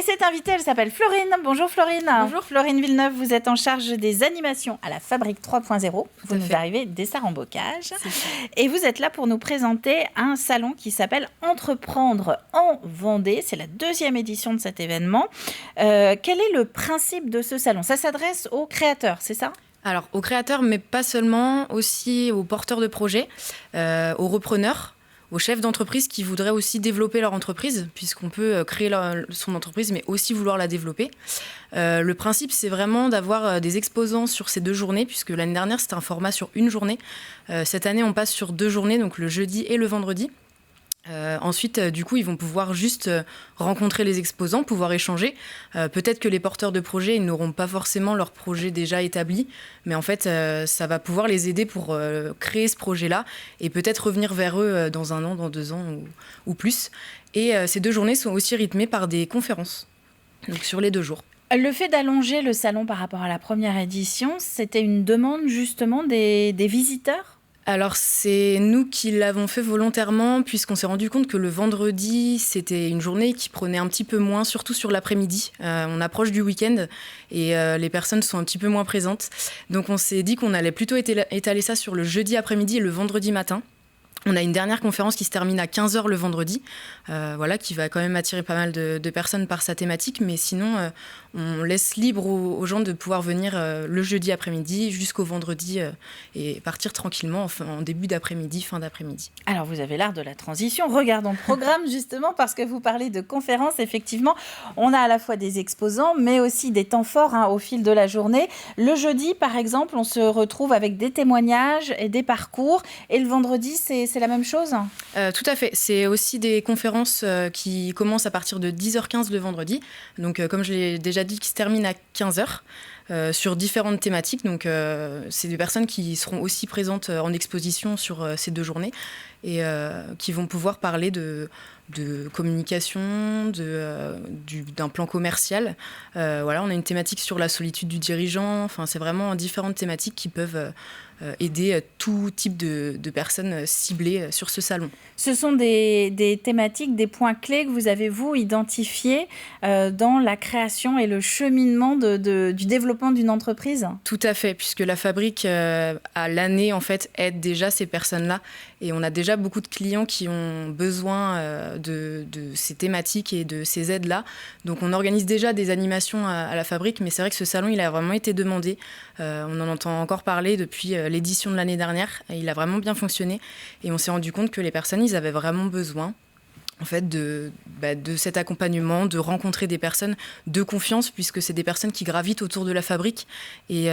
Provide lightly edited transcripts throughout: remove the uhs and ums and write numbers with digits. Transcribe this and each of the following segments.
Et cette invitée, elle s'appelle Florine. Bonjour Florine. Bonjour. Florine Villeneuve, vous êtes en charge des animations à la Fabrique 3.0. Vous nous arrivez d'Essarts-en-Bocage. Et vous êtes là pour nous présenter un salon qui s'appelle Entreprendre en Vendée. C'est la 2e édition de cet événement. Quel est le principe de ce salon ? Ça s'adresse aux créateurs, c'est ça ? Alors, aux créateurs, mais pas seulement, aussi aux porteurs de projets, aux repreneurs, aux chefs d'entreprise qui voudraient aussi développer leur entreprise, puisqu'on peut créer son entreprise, mais aussi vouloir la développer. Le principe, c'est vraiment d'avoir des exposants sur ces 2 journées, puisque l'année dernière, c'était un format sur une journée. Cette année, on passe sur 2 journées, donc le jeudi et le vendredi. Ensuite, du coup, ils vont pouvoir juste rencontrer les exposants, pouvoir échanger. Peut-être que les porteurs de projets ils n'auront pas forcément leur projet déjà établi, mais en fait, ça va pouvoir les aider pour créer ce projet-là et peut-être revenir vers eux dans 1 an, dans 2 ans ou plus. Et ces 2 journées sont aussi rythmées par des conférences, donc sur les 2 jours. Le fait d'allonger le salon par rapport à la première édition, c'était une demande justement des visiteurs ? Alors, c'est nous qui l'avons fait volontairement, puisqu'on s'est rendu compte que le vendredi, c'était une journée qui prenait un petit peu moins, surtout sur l'après-midi. On approche du week-end et les personnes sont un petit peu moins présentes. Donc, on s'est dit qu'on allait plutôt étaler ça sur le jeudi après-midi et le vendredi matin. On a une dernière conférence qui se termine à 15h le vendredi, qui va quand même attirer pas mal de personnes par sa thématique. Mais sinon, on laisse libre aux gens de pouvoir venir le jeudi après-midi jusqu'au vendredi et partir tranquillement en début d'après-midi, fin d'après-midi. Alors, vous avez l'art de la transition. Regardons le programme justement parce que vous parlez de conférences. Effectivement, on a à la fois des exposants, mais aussi des temps forts au fil de la journée. Le jeudi, par exemple, on se retrouve avec des témoignages et des parcours. Et le vendredi, c'est la même chose ? Tout à fait. C'est aussi des conférences qui commencent à partir de 10h15 le vendredi. Donc, comme je l'ai déjà dit, qui se terminent à 15h sur différentes thématiques. Donc, c'est des personnes qui seront aussi présentes en exposition sur ces 2 journées et qui vont pouvoir parler de communication, d'un plan commercial. On a une thématique sur la solitude du dirigeant. Enfin, c'est vraiment différentes thématiques qui peuvent aider tout type de personnes ciblées sur ce salon. Ce sont des thématiques, des points clés que vous avez, vous, identifiés dans la création et le cheminement du développement d'une entreprise ? Tout à fait, puisque la Fabrique, à l'année, en fait, aide déjà ces personnes-là. Et on a déjà beaucoup de clients qui ont besoin de ces thématiques et de ces aides-là. Donc, on organise déjà des animations à la Fabrique, mais c'est vrai que ce salon, il a vraiment été demandé. On en entend encore parler depuis l'édition de l'année dernière. Et il a vraiment bien fonctionné. Et on s'est rendu compte que les personnes, ils avaient vraiment besoin en fait, de cet accompagnement, de rencontrer des personnes de confiance, puisque c'est des personnes qui gravitent autour de la Fabrique et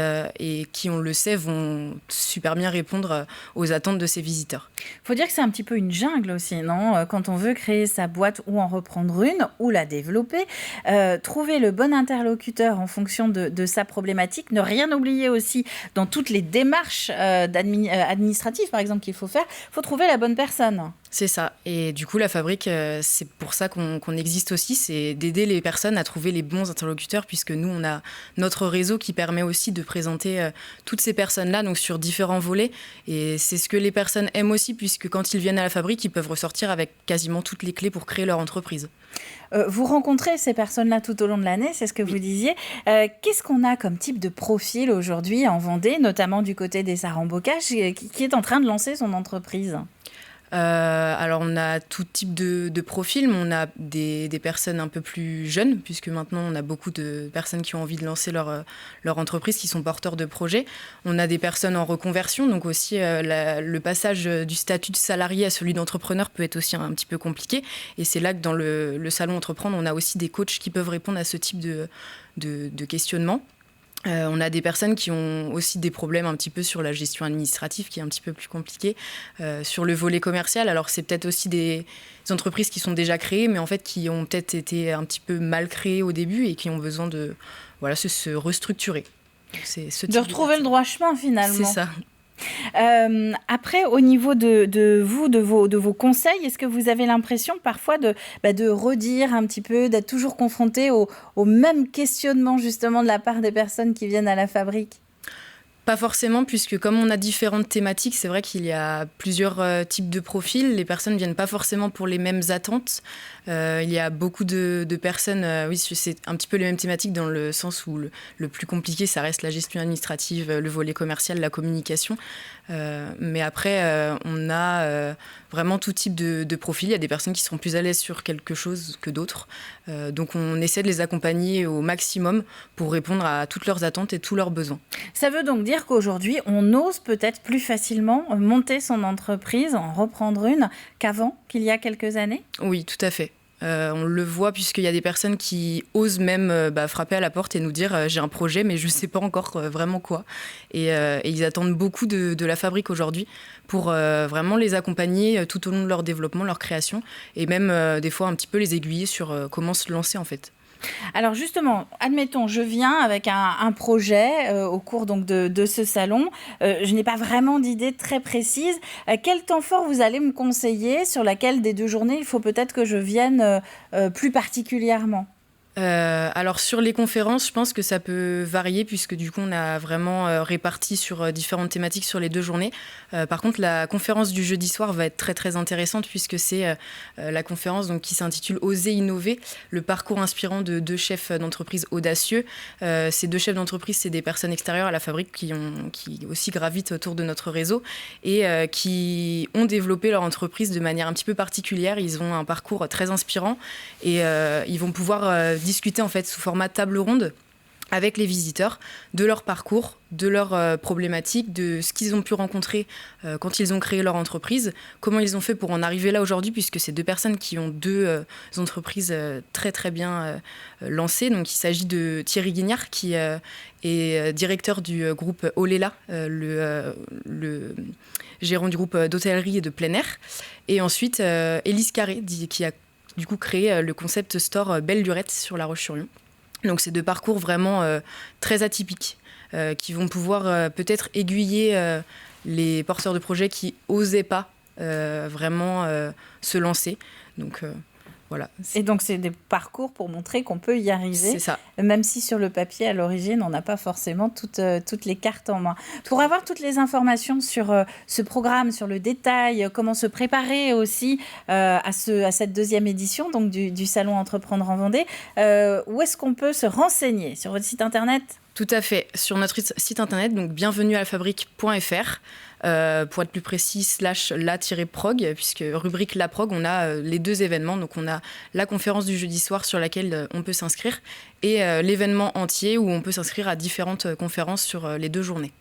qui, on le sait, vont super bien répondre aux attentes de ces visiteurs. Il faut dire que c'est un petit peu une jungle aussi, non ? Quand on veut créer sa boîte ou en reprendre une, ou la développer, trouver le bon interlocuteur en fonction de sa problématique, ne rien oublier aussi dans toutes les démarches administratives, par exemple, qu'il faut faire, il faut trouver la bonne personne. C'est ça. Et du coup, la Fabrique, c'est pour ça qu'on existe aussi, c'est d'aider les personnes à trouver les bons interlocuteurs, puisque nous, on a notre réseau qui permet aussi de présenter toutes ces personnes-là, donc sur différents volets. Et c'est ce que les personnes aiment aussi, puisque quand ils viennent à la Fabrique, ils peuvent ressortir avec quasiment toutes les clés pour créer leur entreprise. Vous rencontrez ces personnes-là tout au long de l'année, c'est ce que vous disiez. Qu'est-ce qu'on a comme type de profil aujourd'hui en Vendée, notamment du côté d'Essarts-en-Bocage, qui est en train de lancer son entreprise ? Alors on a tout type de profil, mais on a des personnes un peu plus jeunes, puisque maintenant on a beaucoup de personnes qui ont envie de lancer leur entreprise, qui sont porteurs de projets. On a des personnes en reconversion, donc aussi le passage du statut de salarié à celui d'entrepreneur peut être aussi un petit peu compliqué. Et c'est là que dans le salon Entreprendre, on a aussi des coachs qui peuvent répondre à ce type de questionnement. On a des personnes qui ont aussi des problèmes un petit peu sur la gestion administrative qui est un petit peu plus compliquée. Sur le volet commercial, alors c'est peut-être aussi des entreprises qui sont déjà créées, mais en fait qui ont peut-être été un petit peu mal créées au début et qui ont besoin de se restructurer. C'est ce type de retrouver le droit chemin finalement. C'est ça. Après, au niveau de vos conseils, est-ce que vous avez l'impression parfois de redire un petit peu, d'être toujours confronté au même questionnement justement de la part des personnes qui viennent à la Fabrique ? Pas forcément, puisque comme on a différentes thématiques, c'est vrai qu'il y a plusieurs types de profils. Les personnes ne viennent pas forcément pour les mêmes attentes. Il y a beaucoup de personnes, oui, c'est un petit peu les mêmes thématiques dans le sens où le plus compliqué, ça reste la gestion administrative, le volet commercial, la communication. Mais après, on a vraiment tout type de profil. Il y a des personnes qui seront plus à l'aise sur quelque chose que d'autres. Donc on essaie de les accompagner au maximum pour répondre à toutes leurs attentes et tous leurs besoins. Ça veut donc dire qu'aujourd'hui, on ose peut-être plus facilement monter son entreprise, en reprendre une, qu'avant, qu'il y a quelques années ? Oui, tout à fait. On le voit puisqu'il y a des personnes qui osent même frapper à la porte et nous dire j'ai un projet mais je ne sais pas encore vraiment quoi. Et ils attendent beaucoup de la fabrique aujourd'hui pour vraiment les accompagner tout au long de leur développement, leur création et même des fois un petit peu les aiguiller sur comment se lancer en fait. Alors justement, admettons, je viens avec un projet au cours donc de ce salon. Je n'ai pas vraiment d'idée très précise. Quel temps fort vous allez me conseiller sur laquelle des 2 journées il faut peut-être que je vienne plus particulièrement ? Alors sur les conférences, je pense que ça peut varier puisque du coup on a vraiment réparti sur différentes thématiques sur les 2 journées. Par contre, la conférence du jeudi soir va être très très intéressante puisque c'est la conférence donc, qui s'intitule Oser innover, le parcours inspirant de 2 chefs d'entreprise audacieux. Ces 2 chefs d'entreprise, c'est des personnes extérieures à la fabrique qui aussi gravitent autour de notre réseau et qui ont développé leur entreprise de manière un petit peu particulière. Ils ont un parcours très inspirant et ils vont pouvoir discuter en fait sous format table ronde avec les visiteurs de leur parcours, de leurs problématiques, de ce qu'ils ont pu rencontrer quand ils ont créé leur entreprise, comment ils ont fait pour en arriver là aujourd'hui, puisque c'est 2 personnes qui ont 2 entreprises très très bien lancées. Donc il s'agit de Thierry Guignard qui est directeur du groupe Olela, le gérant du groupe d'hôtellerie et de plein air. Et ensuite Élise Carré qui a du coup créé le concept store Belle Lurette sur La Roche-sur-Yon. Donc c'est 2 parcours vraiment très atypiques qui vont pouvoir peut-être aiguiller les porteurs de projets qui n'osaient pas vraiment se lancer. Donc voilà. Et donc c'est des parcours pour montrer qu'on peut y arriver. C'est ça. Même si sur le papier à l'origine on n'a pas forcément toutes les cartes en main. Pour avoir toutes les informations sur ce programme, sur le détail, comment se préparer aussi à cette 2e édition donc du Salon Entreprendre en Vendée, où est-ce qu'on peut se renseigner ? Sur votre site internet ? Tout à fait, sur notre site internet, donc bienvenuealafabrique.fr. Pour être plus précis, /la-prog, puisque rubrique La Prog, on a les 2 événements. Donc on a la conférence du jeudi soir sur laquelle on peut s'inscrire et l'événement entier où on peut s'inscrire à différentes conférences sur les 2 journées.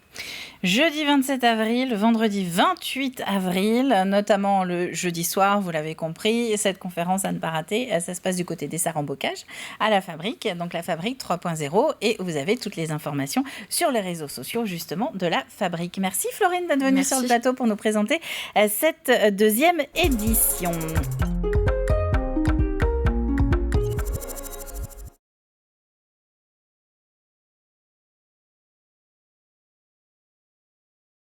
Jeudi 27 avril, vendredi 28 avril, notamment le jeudi soir, vous l'avez compris, cette conférence à ne pas rater, ça se passe du côté des Sarts-en-Bocage, à la Fabrique, donc la Fabrique 3.0, et vous avez toutes les informations sur les réseaux sociaux justement de la Fabrique. Merci Florine d'être venue sur le plateau pour nous présenter cette 2e édition.